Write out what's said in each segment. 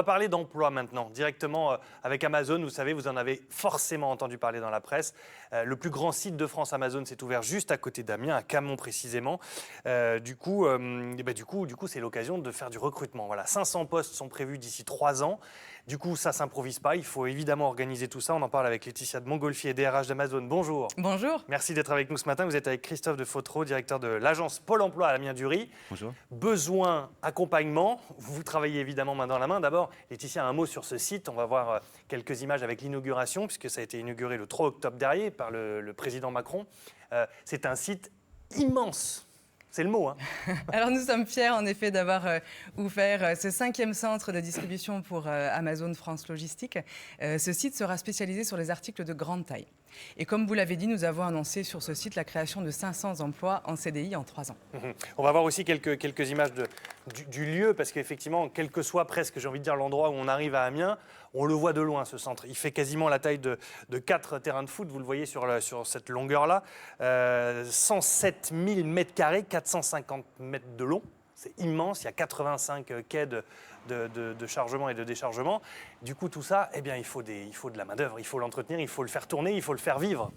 On va parler d'emploi maintenant, directement avec Amazon. Vous savez, vous en avez forcément entendu parler dans la presse. Le plus grand site de France, Amazon, s'est ouvert juste à côté d'Amiens, à Camon précisément. Du coup, c'est l'occasion de faire du recrutement. Voilà, 500 postes sont prévus d'ici 3 ans. Du coup, ça ne s'improvise pas. Il faut évidemment organiser tout ça. On en parle avec Laetitia de Montgolfier, DRH d'Amazon. Bonjour. Bonjour. Merci d'être avec nous ce matin. Vous êtes avec Christophe de Fautereau, directeur de l'agence Pôle emploi à Amiens-Dury. Bonjour. Besoin, accompagnement. Vous travaillez évidemment main dans la main. D'abord, Laetitia, un mot sur ce site. On va voir quelques images avec l'inauguration, puisque ça a été inauguré le 3 octobre dernier par le président Macron. C'est un site immense. C'est le mot, hein. Alors nous sommes fiers en effet d'avoir ouvert ce 5e centre de distribution pour Amazon France Logistique. Ce site sera spécialisé sur les articles de grande taille. Et comme vous l'avez dit, nous avons annoncé sur ce site la création de 500 emplois en CDI en 3 ans. On va voir aussi quelques images du lieu, parce qu'effectivement, quel que soit presque, j'ai envie de dire, l'endroit où on arrive à Amiens, on le voit de loin, ce centre. Il fait quasiment la taille de 4 terrains de foot, vous le voyez sur cette longueur-là. 107 000 mètres carrés, 450 mètres de long. C'est immense, il y a 85 quais de chargement et de déchargement. Du coup, tout ça, eh bien, il faut de la main-d'œuvre, il faut l'entretenir, il faut le faire tourner, il faut le faire vivre.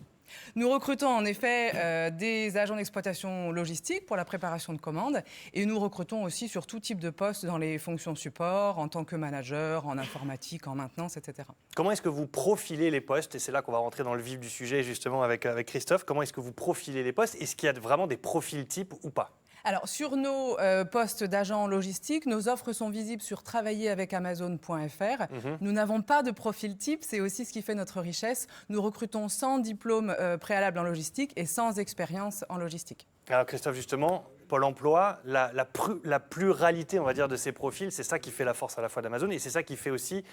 Nous recrutons en effet des agents d'exploitation logistique pour la préparation de commandes et nous recrutons aussi sur tout type de poste dans les fonctions support, en tant que manager, en informatique, en maintenance, etc. Comment est-ce que vous profilez les postes? Et c'est là qu'on va rentrer dans le vif du sujet justement avec Christophe. Comment est-ce que vous profilez les postes? Est-ce qu'il y a vraiment des profils types ou pas? Alors, sur nos postes d'agents logistiques, nos offres sont visibles sur travailleravecamazon.fr. Nous n'avons pas de profil type, c'est aussi ce qui fait notre richesse. Nous recrutons sans diplôme préalable en logistique et sans expérience en logistique. Alors Christophe, justement, Pôle emploi, la pluralité, on va dire, de ces profils, c'est ça qui fait la force à la fois d'Amazon et c'est ça qui fait aussi,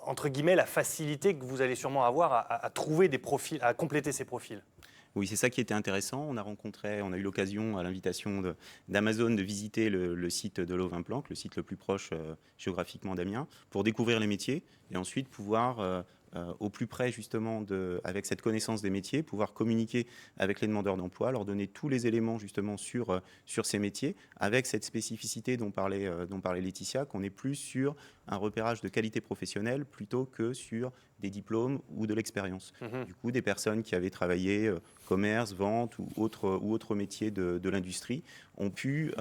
entre guillemets, la facilité que vous allez sûrement avoir à trouver des profils, à compléter ces profils. Oui, c'est ça qui était intéressant. On a eu l'occasion, à l'invitation d'Amazon, de visiter le site de Lovin-Planck, le site le plus proche géographiquement d'Amiens, pour découvrir les métiers et ensuite pouvoir, au plus près justement, avec cette connaissance des métiers, pouvoir communiquer avec les demandeurs d'emploi, leur donner tous les éléments justement sur ces métiers, avec cette spécificité dont parlait Laetitia, qu'on est plus sur un repérage de qualité professionnelle plutôt que sur des diplômes ou de l'expérience. Du coup, des personnes qui avaient travaillé commerce, vente ou autre métier de l'industrie ont pu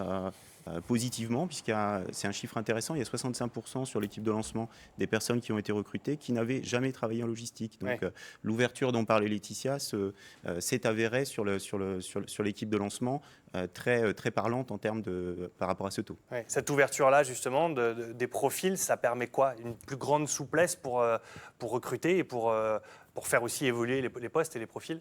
positivement, puisque c'est un chiffre intéressant, il y a 65% sur l'équipe de lancement des personnes qui ont été recrutées qui n'avaient jamais travaillé en logistique. Donc l'ouverture dont parlait Laetitia s'est avérée sur l'équipe de lancement très parlante par rapport à ce taux. Ouais. Cette ouverture-là, justement, des profils, ça permet quoi? Une plus grande souplesse pour recruter et pour faire aussi évoluer les postes et les profils?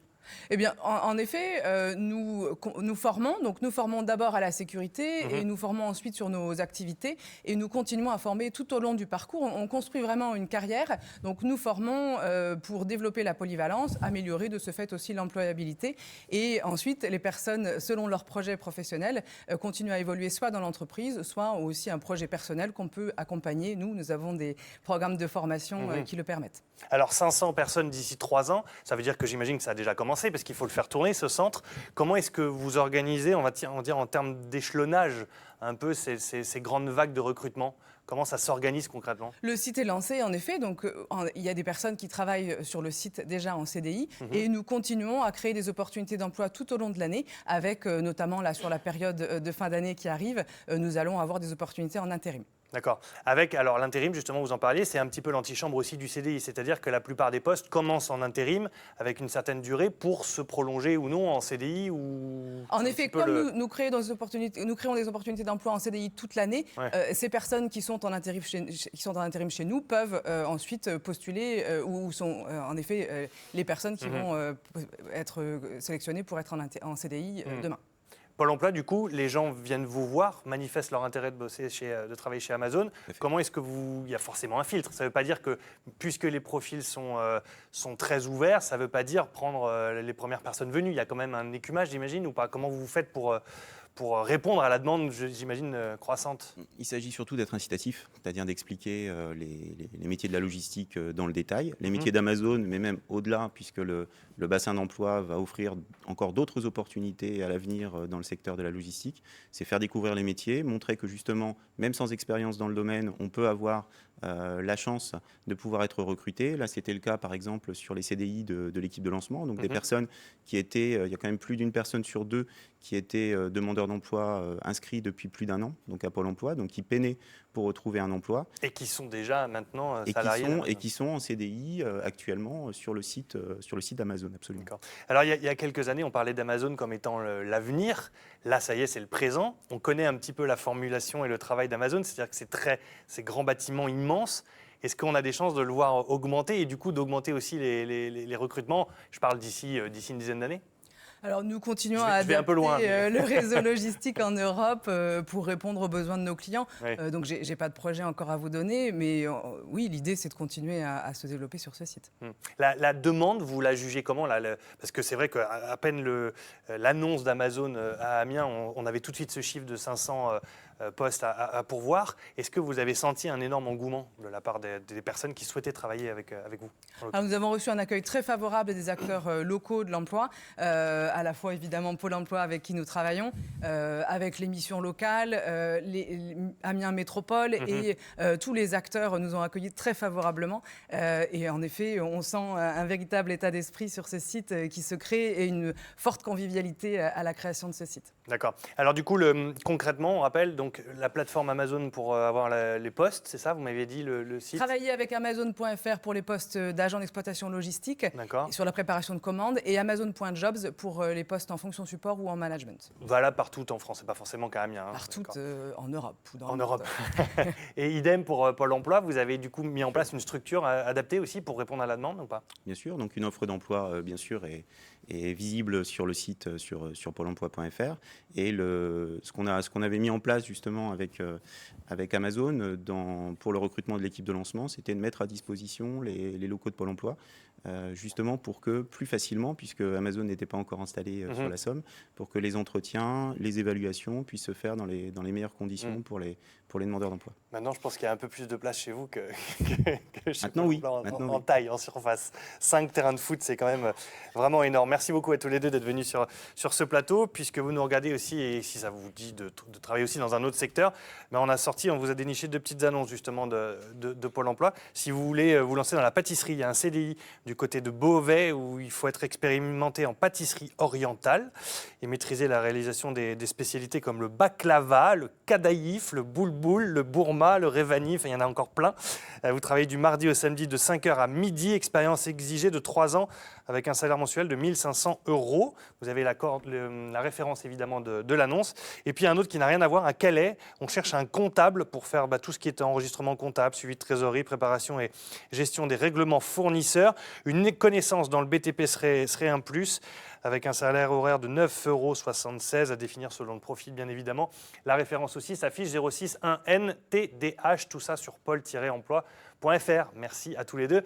Eh bien, en effet, nous formons. Donc, nous formons d'abord à la sécurité et nous formons ensuite sur nos activités. Et nous continuons à former tout au long du parcours. On construit vraiment une carrière. Donc, nous formons pour développer la polyvalence, améliorer de ce fait aussi l'employabilité. Et ensuite, les personnes, selon leur projet professionnel, continuent à évoluer soit dans l'entreprise, soit aussi un projet personnel qu'on peut accompagner. Nous avons des programmes de formation qui le permettent. Alors, 500 personnes d'ici 3 ans, ça veut dire que j'imagine que ça a déjà commencé, parce qu'il faut le faire tourner, ce centre. Comment est-ce que vous organisez, on va dire en termes d'échelonnage, un peu ces grandes vagues de recrutement? Comment ça s'organise concrètement? Le site est lancé, en effet. Donc, il y a des personnes qui travaillent sur le site déjà en CDI. Et nous continuons à créer des opportunités d'emploi tout au long de l'année, avec notamment là, sur la période de fin d'année qui arrive, nous allons avoir des opportunités en intérim. D'accord. Alors l'intérim, justement, vous en parliez, c'est un petit peu l'antichambre aussi du CDI, c'est-à-dire que la plupart des postes commencent en intérim avec une certaine durée pour se prolonger ou non en CDI ou... En effet, comme nous créons des opportunités d'emploi en CDI toute l'année, ces personnes qui sont en intérim chez nous peuvent ensuite postuler ou sont en effet les personnes qui vont être sélectionnées pour être en CDI demain. Pôle emploi, du coup, les gens viennent vous voir, manifestent leur intérêt de travailler chez Amazon. Comment est-ce que il y a forcément un filtre? Ça ne veut pas dire que, puisque les profils sont très ouverts, ça ne veut pas dire prendre les premières personnes venues. Il y a quand même un écumage, j'imagine, ou pas? Comment vous faites pour pour répondre à la demande, j'imagine, croissante. Il s'agit surtout d'être incitatif, c'est-à-dire d'expliquer les métiers de la logistique dans le détail, les métiers d'Amazon, mais même au-delà, puisque le bassin d'emploi va offrir encore d'autres opportunités à l'avenir dans le secteur de la logistique. C'est faire découvrir les métiers, montrer que justement, même sans expérience dans le domaine, on peut avoir la chance de pouvoir être recruté. Là, c'était le cas, par exemple, sur les CDI de l'équipe de lancement. Donc, des personnes qui étaient, il y a quand même plus d'une personne sur deux qui étaient demandeurs d'emploi inscrits depuis plus d'1 an, donc à Pôle emploi, donc qui peinaient pour retrouver un emploi. Et qui sont déjà maintenant salariés. Et qui sont en CDI actuellement sur le site d'Amazon, absolument. D'accord. Alors, il y a quelques années, on parlait d'Amazon comme étant l'avenir. Là, ça y est, c'est le présent. On connaît un petit peu la formulation et le travail d'Amazon, c'est-à-dire que ces grands bâtiments immenses. Est-ce qu'on a des chances de le voir augmenter et du coup d'augmenter aussi les recrutements? Je parle d'ici une dizaine d'années. Alors nous continuons à adapter le réseau logistique en Europe pour répondre aux besoins de nos clients. Oui. Donc j'ai pas de projet encore à vous donner, mais oui, l'idée c'est de continuer à se développer sur ce site. La demande, vous la jugez comment là, parce que c'est vrai qu'à peine l'annonce d'Amazon à Amiens, on avait tout de suite ce chiffre de 500 postes à pourvoir. Est-ce que vous avez senti un énorme engouement de la part des personnes qui souhaitaient travailler avec vous? Alors, nous avons reçu un accueil très favorable des acteurs locaux de l'emploi, à la fois évidemment Pôle emploi avec qui nous travaillons, avec les missions locales, Amiens Métropole et tous les acteurs nous ont accueillis très favorablement. Et en effet, on sent un véritable état d'esprit sur ce site qui se crée et une forte convivialité à la création de ce site. D'accord. Alors du coup, concrètement, on rappelle donc la plateforme Amazon pour avoir les postes, c'est ça? Vous m'aviez dit le site. Travailler avec Amazon.fr pour les postes d'agents d'exploitation logistique sur la préparation de commandes et Amazon.jobs pour les postes en fonction support ou en management. Valable partout en France, c'est pas forcément qu'à Amiens. Partout en Europe. Ou dans en Europe. Et idem pour Pôle emploi, vous avez du coup mis en place une structure adaptée aussi pour répondre à la demande ou pas? Bien sûr, donc une offre d'emploi bien sûr est visible sur le site sur pôle emploi.fr et ce qu'on avait mis en place justement avec Amazon pour le recrutement de l'équipe de lancement, c'était de mettre à disposition les locaux de Pôle emploi justement pour que plus facilement, puisque Amazon n'était pas encore installé sur la Somme, pour que les entretiens, les évaluations puissent se faire dans les meilleures conditions pour les demandeurs d'emploi. Maintenant, je pense qu'il y a un peu plus de place chez vous que chez Maintenant, oui. En taille, en surface. 5 terrains de foot, c'est quand même vraiment énorme. Merci beaucoup à tous les deux d'être venus sur ce plateau, puisque vous nous regardez aussi, et si ça vous dit de travailler aussi dans un autre secteur, mais on vous a déniché 2 petites annonces justement de Pôle emploi. Si vous voulez vous lancer dans la pâtisserie, il y a un CDI du côté de Beauvais où il faut être expérimenté en pâtisserie orientale et maîtriser la réalisation des spécialités comme le baklava, le kadaïf, le boulboul, le bourma, le révani, enfin il y en a encore plein. Vous travaillez du mardi au samedi de 5h à midi, expérience exigée de 3 ans avec un salaire mensuel de 1 500 €. Vous avez la référence évidemment de l'annonce. Et puis un autre qui n'a rien à voir, à Calais, on cherche un comptable pour faire tout ce qui est enregistrement comptable, suivi de trésorerie, préparation et gestion des règlements fournisseurs. Une connaissance dans le BTP serait un plus, avec un salaire horaire de 9,76 € à définir selon le profil, bien évidemment. La référence aussi s'affiche 061 NTDH, tout ça sur pôle-emploi.fr. Merci à tous les deux.